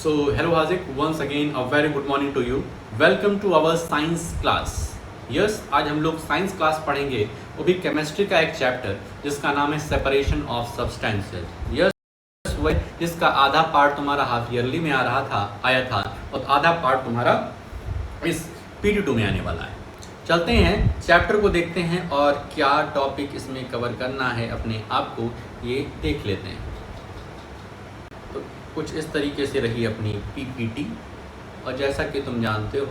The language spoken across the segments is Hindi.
So, hello Hazik, once again a very good morning to you. Welcome to our science class. Yes, आज हम लोग साइंस क्लास पढ़ेंगे, वो भी केमिस्ट्री का एक चैप्टर जिसका नाम है सेपरेशन ऑफ सब्सटेंसेस. यस, वह जिसका आधा पार्ट तुम्हारा हाफ ईयरली में आया था और आधा पार्ट तुम्हारा इस PD2 में आने वाला है. चलते हैं चैप्टर को देखते हैं और क्या टॉपिक इसमें कवर करना है अपने आप को ये देख लेते हैं. तो कुछ इस तरीके से रही अपनी PPT और जैसा कि तुम जानते हो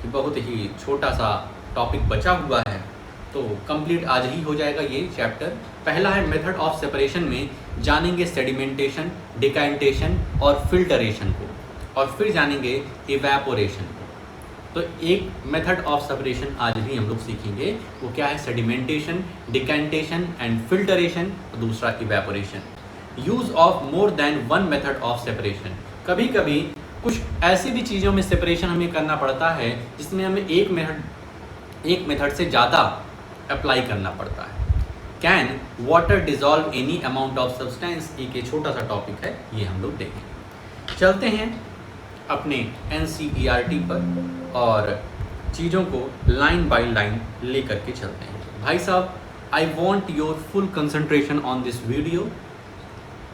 कि बहुत ही छोटा सा टॉपिक बचा हुआ है तो कंप्लीट आज ही हो जाएगा ये चैप्टर. पहला है मेथड ऑफ सेपरेशन में जानेंगे सेडिमेंटेशन, डिकाइंटेशन और फिल्टरेशन को, और फिर जानेंगे इवेपोरेशन को. तो एक मेथड ऑफ सेपरेशन आज भी हम लोग सीखेंगे, वो क्या है? Sedimentation, decantation and filtration. दूसरा evaporation. Use of more than one method of separation. कभी कभी कुछ ऐसी भी चीज़ों में सेपरेशन हमें करना पड़ता है जिसमें हमें एक मेथड से ज़्यादा अप्लाई करना पड़ता है. Can water dissolve any amount of substance, एक ये छोटा सा टॉपिक है, ये हम लोग देखेंगे. चलते हैं अपने NCERT पर और चीज़ों को लाइन बाय लाइन लेकर के चलते हैं. भाई साहब, I want your full concentration on this video,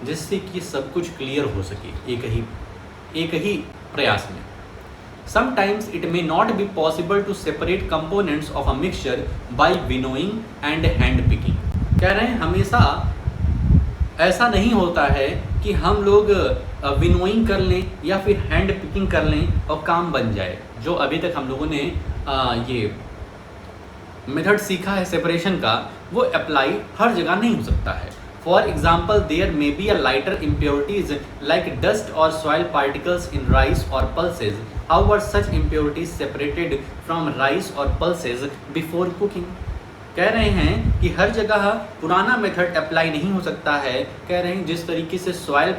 जिससे कि सब कुछ क्लियर हो सके एक ही प्रयास में. Sometimes it may not be possible to separate components of a mixture by winnowing and hand picking. कह रहे हैं हमेशा ऐसा नहीं होता है कि हम लोग विनोइंग कर लें या फिर हैंड पिकिंग कर लें और काम बन जाए. जो अभी तक हम लोगों ने ये मेथड सीखा है सेपरेशन का, वो अप्लाई हर जगह नहीं हो सकता है. For example, there may be a lighter impurities like dust or soil particles in rice or pulses. However, such impurities separated from rice or pulses before cooking. कह रहे हैं कि हर जगह पुराना मेथड अप्लाई नहीं हो सकता है. कह रहे हैं जिस तरीके से सॉइल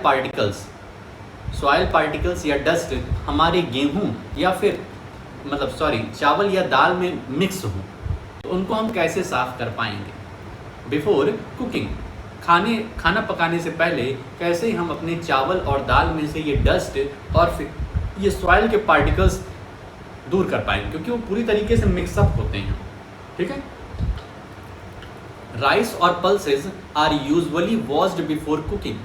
पार्टिकल्स या डस्ट हमारे गेहूं या फिर चावल या दाल में मिक्स हो, तो उनको हम कैसे साफ कर पाएंगे. बिफोर कुकिंग, खाना पकाने से पहले कैसे हम अपने चावल और दाल में से ये डस्ट और फिर ये सॉइल के पार्टिकल्स दूर कर पाएंगे, क्योंकि वो पूरी तरीके से मिक्सअप होते हैं. ठीक है. राइस और pulses are usually washed before cooking.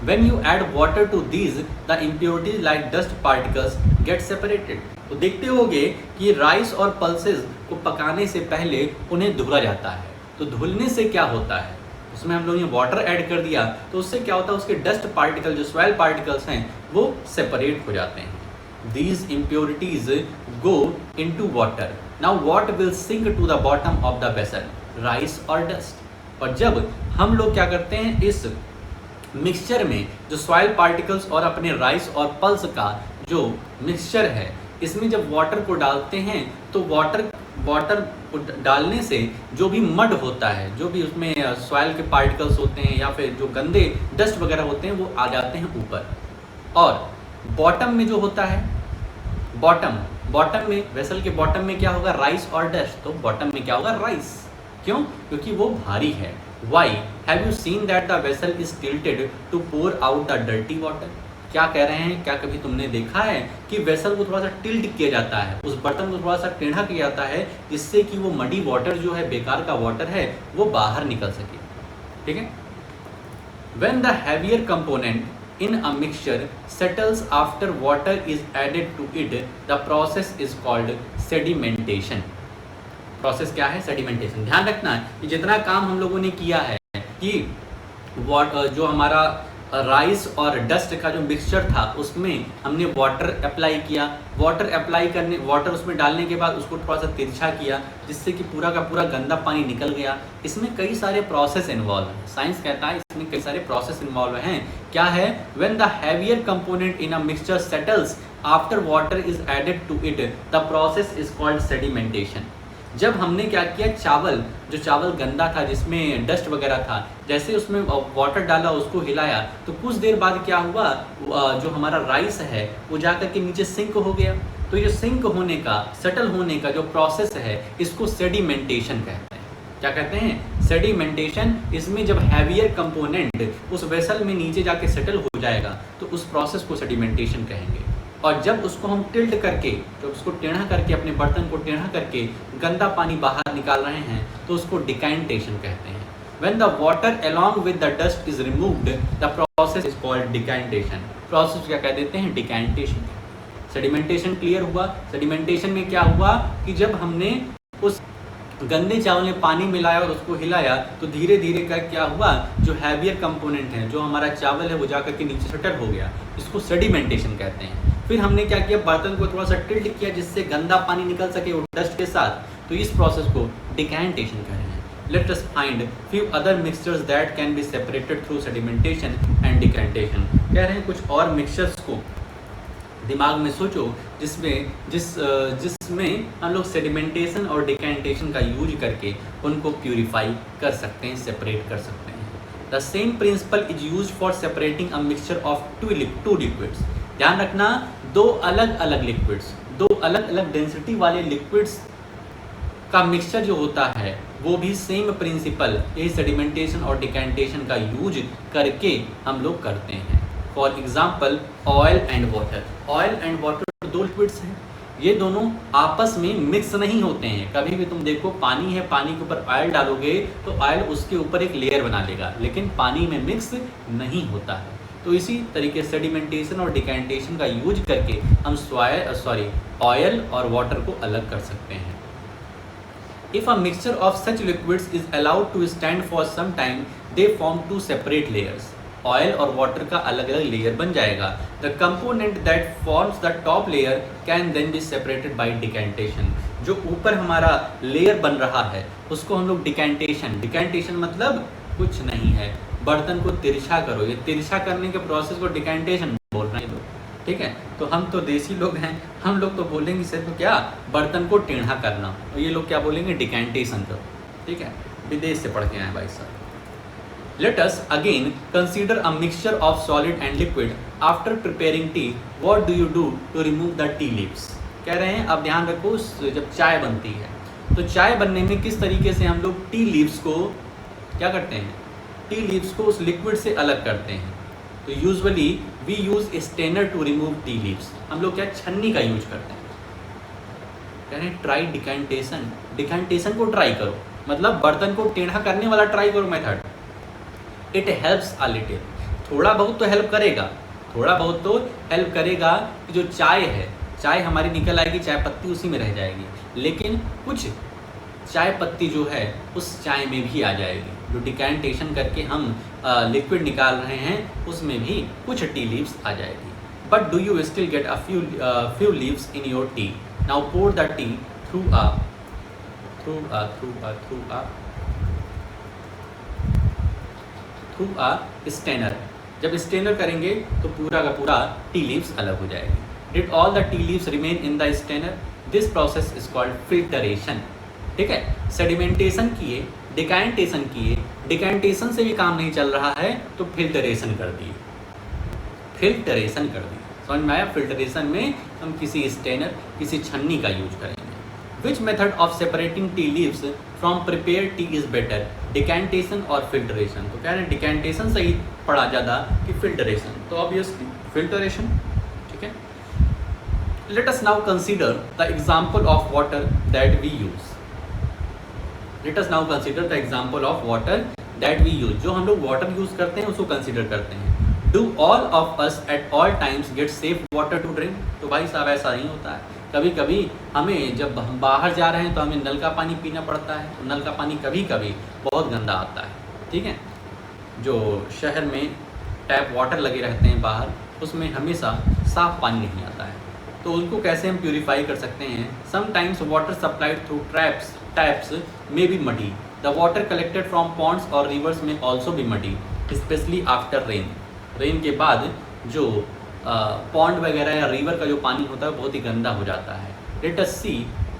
When you add water to these the impurities like dust particles get separated. तो देखते होगे कि राइस और पल्सेस को पकाने से पहले उन्हें धुला जाता है. तो धुलने से क्या होता है, उसमें हम लोग ये वाटर ऐड कर दिया तो उससे क्या होता है, उसके डस्ट पार्टिकल जो सॉइल पार्टिकल्स हैं वो सेपरेट हो जाते हैं. These impurities go into water. Now what will sink to the bottom of the vessel? Rice or dust. और जब हम लोग क्या करते हैं, इस मिक्सचर में जो सॉइल पार्टिकल्स और अपने राइस और पल्स का जो मिक्सचर है, इसमें जब वाटर को डालते हैं तो वाटर को डालने से जो भी मड होता है, जो भी उसमें सॉइल के पार्टिकल्स होते हैं या फिर जो गंदे डस्ट वगैरह होते हैं, वो आ जाते हैं ऊपर. और बॉटम में जो होता है, बॉटम में वेसल के बॉटम में क्या होगा, राइस और डस्ट. तो बॉटम में क्या होगा, राइस. क्यों? क्योंकि वो भारी है. Why have you seen that the vessel is tilted to pour out the dirty water. क्या कह रहे हैं, क्या कभी तुमने देखा है कि वेसल को थोड़ा सा टिल्ट किया जाता है, उस बर्तन को थोड़ा सा टेढ़ा किया जाता है, जिससे कि वो मडी वाटर जो है, बेकार का वाटर है, वो बाहर निकल सके. ठीक है. When the heavier component in a mixture settles after water is added to it, the process is called sedimentation. Process क्या है? सेडिमेंटेशन. ध्यान रखना है कि जितना काम हम लोगों ने किया है कि जो हमारा राइस और डस्ट का जो मिक्सचर था उसमें हमने वाटर अप्लाई किया. वाटर उसमें डालने के बाद उसको थोड़ा सा तिरछा किया, जिससे कि पूरा का पूरा गंदा पानी निकल गया. इसमें कई सारे प्रोसेस इन्वॉल्व हैं. साइंस कहता है इसमें कई सारे प्रोसेस इन्वॉल्व हैं. क्या है? When the heavier component in a mixture settles after water is added to it, the process is called sedimentation. जब हमने क्या किया, चावल गंदा था जिसमें डस्ट वगैरह था, जैसे उसमें वाटर डाला, उसको हिलाया, तो कुछ देर बाद क्या हुआ, जो हमारा राइस है वो जाकर के नीचे सिंक हो गया. तो ये सिंक होने का, सेटल होने का जो प्रोसेस है, इसको सेडिमेंटेशन कहते हैं. क्या कहते हैं, सेडिमेंटेशन। इसमें जब हैवियर कंपोनेंट उस वेसल में नीचे जाके सेटल हो जाएगा तो उस प्रोसेस को सेडिमेंटेशन कहेंगे। और जब उसको हम टिल्ट करके, जब उसको टेढ़ा करके, अपने बर्तन को टेढ़ा करके गंदा पानी बाहर निकाल रहे हैं तो उसको डिकैंटेशन कहते हैं। When the water along with the dust is removed, the process is called decantation. Process क्या कह देते हैं, डिकैंटेशन। सेडिमेंटेशन क्लियर हुआ। सेडिमेंटेशन में क्या हुआ कि जब हमने उस गंदे चावल में पानी मिलाया और उसको हिलाया तो धीरे धीरे का क्या हुआ, जो हैवियर कंपोनेंट है, जो हमारा चावल है, वो जाकर के नीचे सेटल हो गया। इसको सेडिमेंटेशन कहते हैं। फिर हमने क्या किया, बर्तन को थोड़ा सा टिल्ट किया जिससे गंदा पानी निकल सके वो डस्ट के साथ, तो इस प्रोसेस को डिकैंटेशन कह रहे हैं। Let us find few other mixtures that can be separated through sedimentation and decantation. कह रहे हैं कुछ और मिक्सचर्स को दिमाग में सोचो जिसमें हम लोग सेडिमेंटेशन और डिकैंटेशन का यूज करके उनको प्यूरिफाई कर सकते हैं, सेपरेट कर सकते हैं। The same principle is use for separating a mixture of two liquids. ध्यान रखना, दो अलग अलग लिक्विड्स, दो अलग अलग डेंसिटी वाले लिक्विड्स का मिक्सचर जो होता है वो भी सेम प्रिंसिपल, यही सेडिमेंटेशन और डिकैंटेशन का यूज करके हम लोग करते हैं। For example oil and water. Oil and water दो लिक्विड्स हैं, ये दोनों आपस में मिक्स नहीं होते हैं। कभी भी तुम देखो पानी है, पानी के ऊपर ऑयल डालोगे तो ऑयल उसके ऊपर एक लेयर बना लेगा, लेकिन पानी में मिक्स नहीं होता है। तो इसी तरीके सेडिमेंटेशन और डिकैंटेशन का यूज करके हम ऑयल और वाटर को अलग कर सकते हैं। If a mixture of such liquids is allowed to stand for some time, they form two separate layers. Oil और water का अलग अलग लेयर बन जाएगा। The component that forms the top layer can then be separated by decantation. जो ऊपर हमारा लेयर बन रहा है उसको हम लोग डिकैंटेशन मतलब कुछ नहीं है, बर्तन को तिरछा करो, ये तिरछा करने के प्रोसेस को डिकैंटेशन बोल रहे हैं लोग, ठीक है। तो हम तो देसी लोग हैं, हम लोग तो बोलेंगे सिर्फ क्या, बर्तन को टेढ़ा करना, और ये लोग क्या बोलेंगे, डिकैंटेशन करो, ठीक है। विदेश से पढ़ के आए भाई साहब। Let us again consider a mixture of solid and liquid after preparing tea. What do you do to remove the tea leaves. कह रहे हैं अब ध्यान रखो, जब चाय बनती है तो चाय बनने में किस तरीके से हम लोग टी लीव्स को क्या करते हैं, टी लीव्स को उस लिक्विड से अलग करते हैं। तो usually we use strainer to remove tea leaves. हम लोग क्या छन्नी का यूज करते हैं। कह रहे हैं ट्राई डिकैंटेशन, डिकैंटेशन को ट्राई करो, मतलब बर्तन को टेढ़ा करने वाला ट्राई करो method. It helps a little, थोड़ा बहुत तो हेल्प करेगा, थोड़ा बहुत तो हेल्प करेगा कि जो चाय है, चाय हमारी निकल आएगी, चाय पत्ती उसी में रह जाएगी, लेकिन कुछ चाय पत्ती जो है उस चाय में भी आ जाएगी। जो डिकैंटेशन करके हम लिक्विड निकाल रहे हैं उसमें भी कुछ टी लीव्स आ जाएगी। But do you still get a few leaves in your tea. Now pour the tea through a strainer. जब स्टेनर करेंगे तो पूरा का पूरा टी लीव्स अलग हो जाएगी। Did all the tea leaves remain in the strainer. This process is called filtration, ठीक है। सेडिमेंटेशन किए, डिकैंटेशन किए, डिकैंटेशन से भी काम नहीं चल रहा है तो फिल्टरेशन कर दिए, फिल्टरेशन कर दिए, समझ में आया। फिल्टरेशन में हम किसी स्टेनर, किसी छन्नी का यूज करेंगे। Which method of separating tea leaves from prepare T is better, decantation और फिल्टरेशन। तो कह रहे हैं डिकैंटेशन सही पड़ा ज़्यादा कि फिल्टरेशन, तो ऑब्वियसली फिल्टरेशन, ठीक है। Let us now consider the example of water that we use. Let us now consider the example of water that we use. जो हम लोग वाटर यूज करते हैं उसको कंसीडर करते हैं। Do all of us at all times get safe water to drink. तो भाई साहब ऐसा नहीं होता है, कभी कभी हमें, जब हम बाहर जा रहे हैं तो हमें नल का पानी पीना पड़ता है, तो नल का पानी कभी कभी बहुत गंदा आता है, ठीक है। जो शहर में टैप वाटर लगे रहते हैं बाहर, उसमें हमेशा साफ पानी नहीं आता है, तो उनको कैसे हम प्यूरिफाई कर सकते हैं। Sometimes water supplied through taps may be muddy. The water collected from ponds or rivers may also be muddy, especially after rain. Rain के बाद जो पॉन्ड वगैरह या रिवर का जो पानी होता है बहुत ही गंदा हो जाता है। Let us see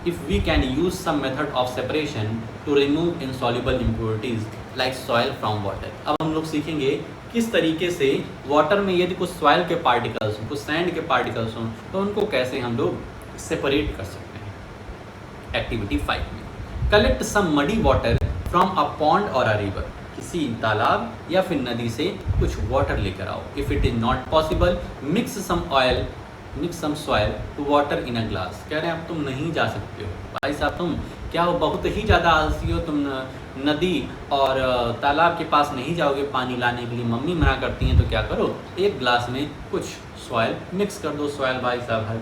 if we can use some method of separation to remove insoluble impurities like soil from water. अब हम लोग सीखेंगे किस तरीके से वाटर में यदि कुछ सॉइल के पार्टिकल्स हों, कुछ सैंड के पार्टिकल्स हों, तो उनको कैसे हम लोग सेपरेट कर सकते हैं। एक्टिविटी 5 में collect some muddy water from a pond और अ रिवर, किसी तालाब या फिर नदी से कुछ वाटर लेकर आओ। If it is not possible, mix some soil to water in a glass. कह रहे हैं अब तुम नहीं जा सकते हो भाई साहब, तुम क्या हो, बहुत ही ज़्यादा आलसी हो, तुम नदी और तालाब के पास नहीं जाओगे पानी लाने के लिए, मम्मी मना करती हैं, तो क्या करो, एक ग्लास में कुछ सॉइल मिक्स कर दो। सॉइल भाई साहब हर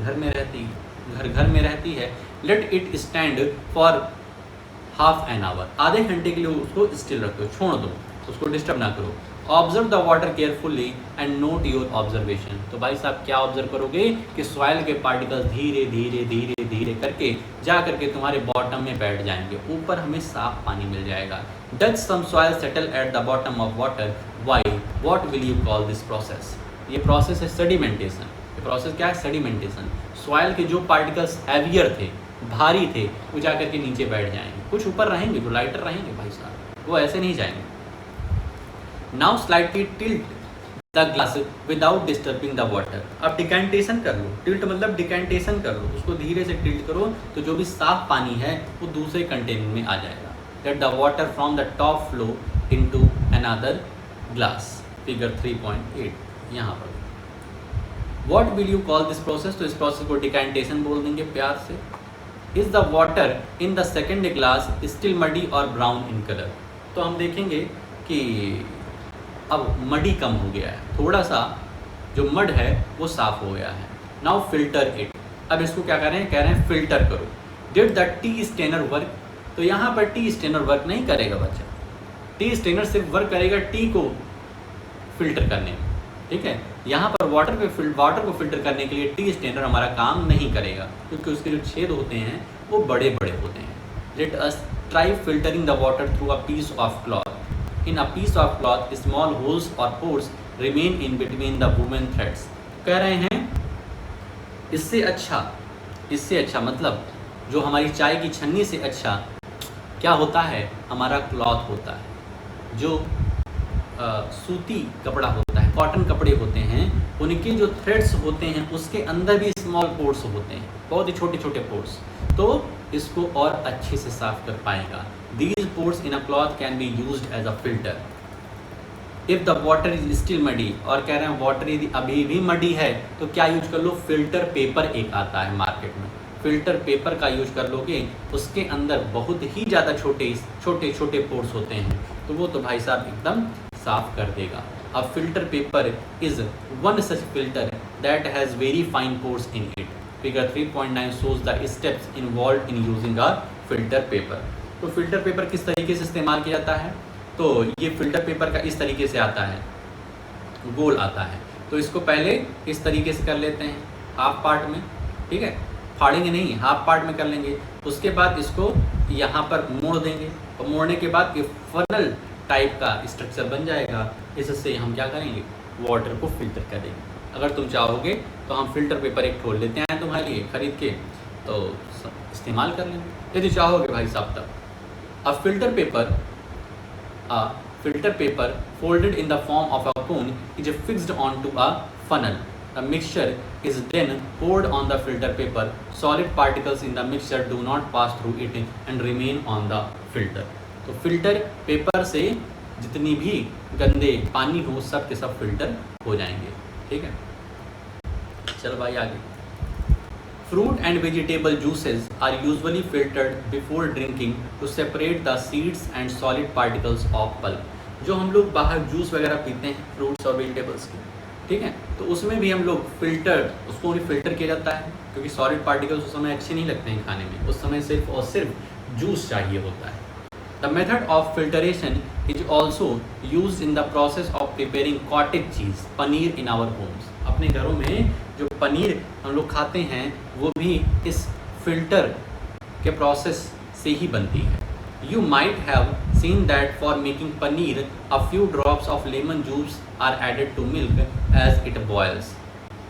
घर में रहती है। Let it stand for half an hour, आधे घंटे के लिए उसको स्टिल रखो, छोड़ दो, उसको डिस्टर्ब ना करो। Observe the water carefully and not your observation. तो भाई साहब क्या ऑब्जर्व करोगे कि सॉइल के पार्टिकल्स धीरे धीरे धीरे धीरे करके जा करके तुम्हारे बॉटम में बैठ जाएंगे, ऊपर हमें साफ पानी मिल जाएगा। Does some soil settle at the bottom of water, why, what will you call this process? ये प्रोसेस है सेडिमेंटेशन। ये प्रोसेस क्या है? सेडिमेंटेशन। सॉइल के जो पार्टिकल्स हैवियर थे, भारी थे, वो जा करके नीचे बैठ जाएंगे, कुछ ऊपर रहेंगे जो लाइटर रहेंगे भाई साहब, वो ऐसे नहीं जाएंगे। Now slightly tilt the glass without disturbing the water. अब डिकेंटेशन कर लो, टिल्ट मतलब डिकेंटेशन कर लो, उसको धीरे से टिल्ट करो तो जो भी साफ पानी है वो दूसरे कंटेनर में आ जाएगा। Late the water from the top flow into another glass, figure 3.8 यहाँ पर। What will you call this process? तो इस प्रोसेस को डिकेंटेशन बोल देंगे प्यार से। Is the water in the second glass still muddy और ब्राउन इन कलर? तो हम देखेंगे कि अब मडी कम हो गया है, थोड़ा सा जो मड है वो साफ हो गया है। Now filter it. अब इसको क्या कर रहे हैं? कह रहे हैं फिल्टर करो। Did the tea strainer work? तो यहाँ पर टी स्टेनर वर्क नहीं करेगा बच्चा, टी स्टेनर सिर्फ वर्क करेगा टी को फिल्टर करने में, ठीक है। यहाँ पर वाटर को फिल्टर करने के लिए टी स्टेनर हमारा काम नहीं करेगा, क्योंकि उसके जो छेद होते हैं वो बड़े बड़े होते हैं। Let us try filtering the water through a piece of cloth. In a piece of cloth, small holes or pores remain in between the woven threads. कह रहे हैं इससे अच्छा मतलब जो हमारी चाय की छन्नी से अच्छा क्या होता है? हमारा क्लॉथ होता है, जो सूती कपड़ा होता है, कॉटन कपड़े होते हैं, उनके जो थ्रेड्स होते हैं उसके अंदर भी स्मॉल पोर्स होते हैं, बहुत ही छोटे छोटे पोर्स, तो इसको और अच्छे से साफ कर पाएगा। These pores in a cloth can be used as a filter. If the water is still muddy, और कह रहे हैं वाटर यदि अभी भी मडी है तो क्या यूज कर लो? फिल्टर पेपर एक आता है मार्केट में, फिल्टर पेपर का यूज कर लोगे, उसके अंदर बहुत ही ज़्यादा छोटे छोटे पोर्स होते हैं, तो वो तो भाई साहब एकदम साफ कर देगा। अब filter paper is one such filter that has very fine pores in it. Figure 3.9 shows the steps involved in using a filter paper. तो फिल्टर पेपर किस तरीके से इस्तेमाल किया जाता है? तो ये फिल्टर पेपर का इस तरीके से आता है, गोल आता है, तो इसको पहले इस तरीके से कर लेते हैं हाफ पार्ट में, ठीक है, फाड़ेंगे नहीं, हाफ पार्ट में कर लेंगे। उसके बाद इसको यहाँ पर मोड़ देंगे, और मोड़ने के बाद ये फनल टाइप का स्ट्रक्चर बन जाएगा। इससे हम क्या करेंगे? वाटर को फिल्टर करेंगे। अगर तुम चाहोगे तो हम फिल्टर पेपर एक खोल लेते हैं तुम्हारे लिए खरीद के, तो इस्तेमाल कर लेंगे यदि चाहोगे भाई साहब तब। A filter paper folded in the form of a cone is fixed onto a funnel. The mixture is then poured on the filter paper. Solid particles in the mixture do not pass through it and remain on the filter. तो फिल्टर पेपर से जितनी भी गंदे पानी हो सब के सब फिल्टर हो जाएंगे, ठीक है। चलो भाई आगे। Fruit and vegetable juices are usually filtered before drinking to separate the seeds and solid particles of pulp. जो हम लोग बाहर जूस वगैरह पीते हैं फ्रूट्स और वेजिटेबल्स के, ठीक है, तो उसमें भी हम लोग उसको भी फिल्टर किया जाता है, क्योंकि सॉलिड पार्टिकल्स उस समय अच्छे नहीं लगते हैं खाने में, उस समय सिर्फ और सिर्फ जूस चाहिए होता है। The method of filtration is also use in the process of preparing cottage cheese, paneer in our homes. अपने घरों में जो पनीर हम लोग खाते हैं वो भी इस फिल्टर के प्रोसेस से ही बनती है। You might have seen that for making paneer a few drops of lemon juice are added to milk as it boils,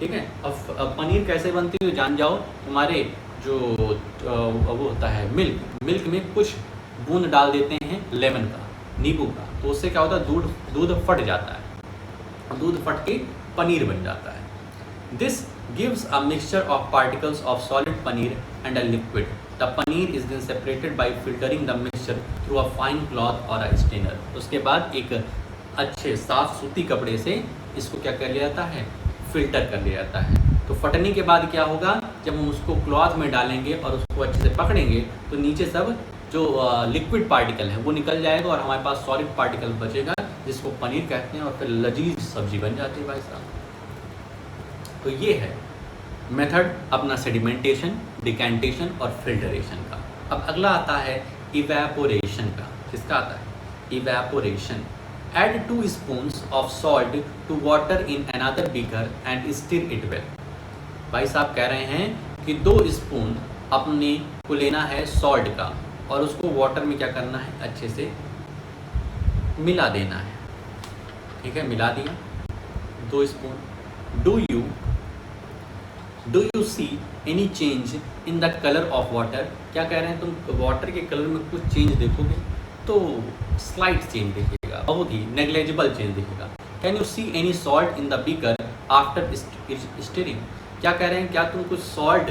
ठीक है। अब पनीर कैसे बनती है जान जाओ। तुम्हारे जो वो होता है मिल्क में कुछ बूंद डाल देते हैं लेमन का, नींबू का, तो उससे क्या होता है? दूध फट जाता है, दूध फट के पनीर बन जाता है। This gives a mixture of particles of solid paneer and a liquid. The paneer is then separated by filtering the mixture mixture through a fine cloth और अ स्टेनर। उसके बाद एक अच्छे साफ सूती कपड़े से इसको क्या कर लिया जाता है, फिल्टर कर लिया जाता है। तो फटने के बाद क्या होगा, जब हम उसको क्लॉथ में डालेंगे और उसको अच्छे से पकड़ेंगे तो नीचे सब जो लिक्विड पार्टिकल है वो निकल जाएगा और हमारे पास सॉलिड पार्टिकल बचेगा, जिसको पनीर कहते हैं, और फिर लजीज सब्जी बन जाती है भाई साहब। तो ये है मेथड अपना सेडिमेंटेशन, डिकेंटेशन और फिल्टरेशन का। अब अगला आता है इवेपोरेशन का। किसका आता है, evaporation. Add 2 spoons of salt to water in another beaker and stir it well। भाई साहब कह रहे हैं कि 2 स्पून अपने को लेना है सॉल्ट का और उसको वाटर में क्या करना है, अच्छे से मिला देना है। ठीक है, मिला दिया 2 spoon. Do you see any change in the colour of water. क्या कह रहे हैं, तुम वाटर के कलर में कुछ चेंज देखोगे? तो स्लाइट चेंज दिखेगा, बहुत ही नेग्लेजिबल चेंज दिखेगा। Can you see any salt in the beaker after steering. क्या कह रहे हैं, क्या तुम कुछ सॉल्ट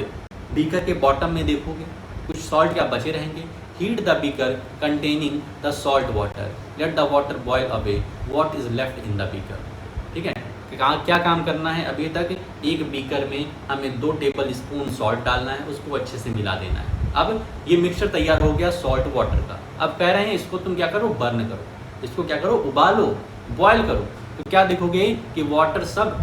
बीकर के बॉटम में देखोगे? कुछ सॉल्ट क्या बचे रहेंगे? Heat the beaker containing the salt water, let the water boil away what is left in the beaker. ठीक है, क्या काम करना है, अभी तक एक बीकर में हमें 2 टेबल स्पून सॉल्ट डालना है, उसको अच्छे से मिला देना है। अब ये मिक्सचर तैयार हो गया सॉल्ट वाटर का। अब कह रहे हैं इसको तुम क्या करो, बर्न करो, इसको क्या करो, उबालो, बॉयल करो। तो क्या देखोगे कि वाटर सब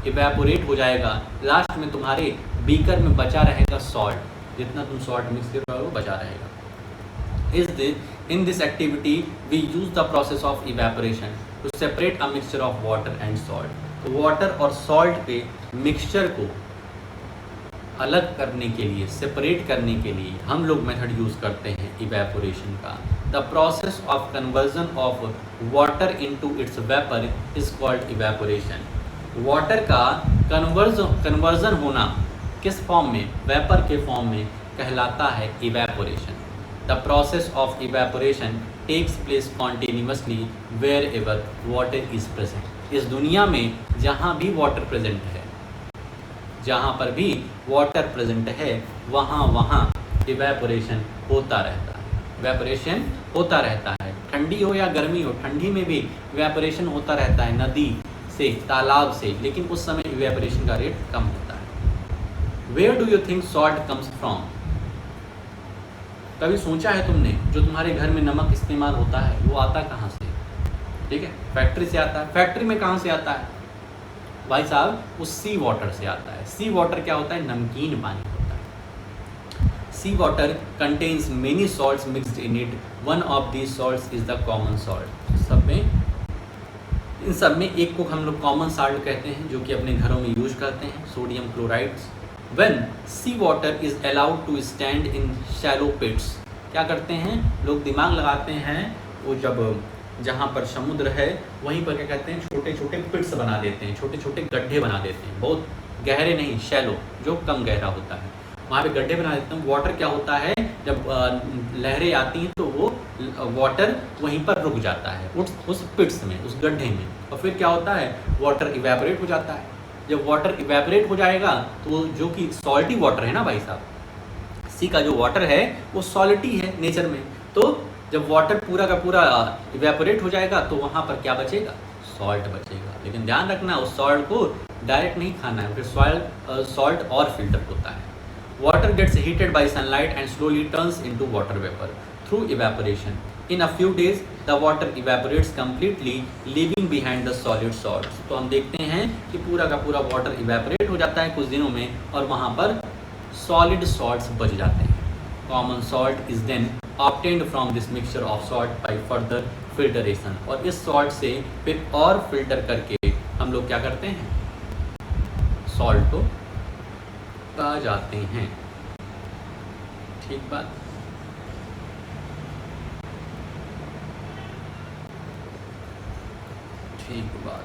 इवेपोरेट हो जाएगा, लास्ट में तुम्हारे बीकर में बचा रहेगा सॉल्ट। जितना तुम सॉल्ट मिक्स कर रहे हो बचा रहेगा। In this activity we use the process of evaporation to separate a mixture of water and salt। तो वाटर और सॉल्ट के मिक्सचर को अलग करने के लिए, सेपरेट करने के लिए हम लोग मेथड यूज़ करते हैं इवेपोरेशन का। The process of conversion of water into its vapour is called evaporation. Water का कन्वर्जन होना किस फॉर्म में, वेपर के फॉर्म में, कहलाता है evaporation. The process of evaporation takes place continuously wherever water is present. इस दुनिया में जहाँ भी वाटर प्रेजेंट है, जहाँ पर भी वाटर प्रेजेंट है, वहाँ इवेपोरेशन होता रहता है। इवेपोरेशन होता रहता है, ठंडी हो या गर्मी हो, ठंडी में भी इवेपोरेशन होता रहता है, नदी से, तालाब से, लेकिन उस समय इवेपोरेशन का रेट कम होता है। Where do you think salt comes from. कभी सोचा है तुमने, जो तुम्हारे घर में नमक इस्तेमाल होता है वो आता कहाँ से? ठीक है, फैक्ट्री से आता है। फैक्ट्री में कहाँ से आता है भाई साहब? उस सी वाटर से आता है। सी वाटर क्या होता है? नमकीन पानी होता है। Sea water contains many salts mixed in it, one of these salts is the common salt. इन सब में एक को हम लोग कॉमन सॉल्ट कहते हैं, जो कि अपने घरों में यूज करते हैं, sodium chlorides. When sea water is allowed to stand in shallow pits, क्या करते हैं लोग, दिमाग लगाते हैं, वो जब जहाँ पर समुद्र है वहीं पर क्या कहते हैं, छोटे छोटे पिट्स बना देते हैं, छोटे छोटे गड्ढे बना देते हैं, बहुत गहरे नहीं, शैलो, जो कम गहरा होता है, वहाँ पे गड्ढे बना देते हैं। वाटर क्या होता है, जब लहरें आती हैं तो वो वाटर वहीं पर रुक जाता है उस पिट्स में, उस गड्ढे में, और फिर क्या होता है, वाटर इवेपोरेट हो जाता है। जब वाटर इवेपोरेट हो जाएगा तो जो कि सॉल्टी वाटर है ना भाई साहब, सी का जो वाटर है वो सॉल्टी है नेचर में, तो जब वाटर पूरा का पूरा इवेपोरेट हो जाएगा तो वहाँ पर क्या बचेगा, सॉल्ट बचेगा। लेकिन ध्यान रखना, उस सॉल्ट को डायरेक्ट नहीं खाना है, फिर सॉल्ट और फिल्टर होता है। Water gets heated by sunlight and slowly turns into water vapour through evaporation. In a few days, the water evaporates completely, leaving behind the solid salts। तो हम देखते हैं कि पूरा का पूरा वाटर इवेपोरेट हो जाता है कुछ दिनों में, और वहाँ पर सॉलिड सॉल्ट्स बच जाते हैं। Common salt is then obtained from this mixture of salt by further filtration। और इस सॉल्ट से फिर और फिल्टर करके हम लोग क्या करते हैं, सॉल्ट को पा जाते हैं। ठीक बात। ठीक बात।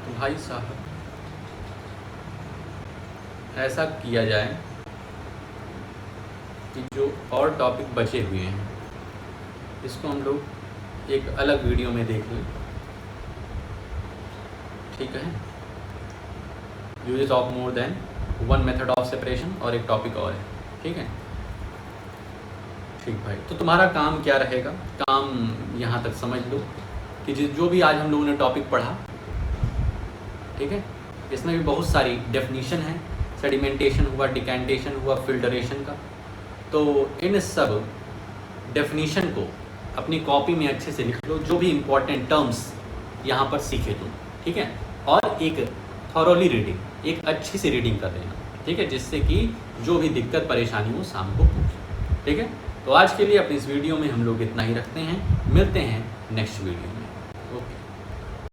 तो भाई साहब ऐसा किया जाए कि जो और टॉपिक बचे हुए हैं इसको हम लोग एक अलग वीडियो में देख लें, ठीक है। Uses of more than one method of separation और एक टॉपिक और है, ठीक है। ठीक भाई, तो तुम्हारा काम क्या रहेगा? काम यहाँ तक समझ लो कि जो भी आज हम लोगों ने टॉपिक पढ़ा, ठीक है, इसमें भी बहुत सारी डेफिनीशन है। सेडिमेंटेशन हुआ, डिकेंटेशन हुआ, फिल्टरेशन का। तो इन सब डेफिनीशन को अपनी कॉपी में अच्छे से लिख लो, जो भी इम्पोर्टेंट टर्म्स यहाँ पर सीखे तुम, ठीक है। और एक थॉरोली रीडिंग, एक अच्छी सी रीडिंग कर लेना, ठीक है, जिससे कि जो भी दिक्कत परेशानी हो शाम को पूछ, ठीक है। तो आज के लिए अपनी इस वीडियो में हम लोग इतना ही रखते हैं, मिलते हैं नेक्स्ट वीडियो में।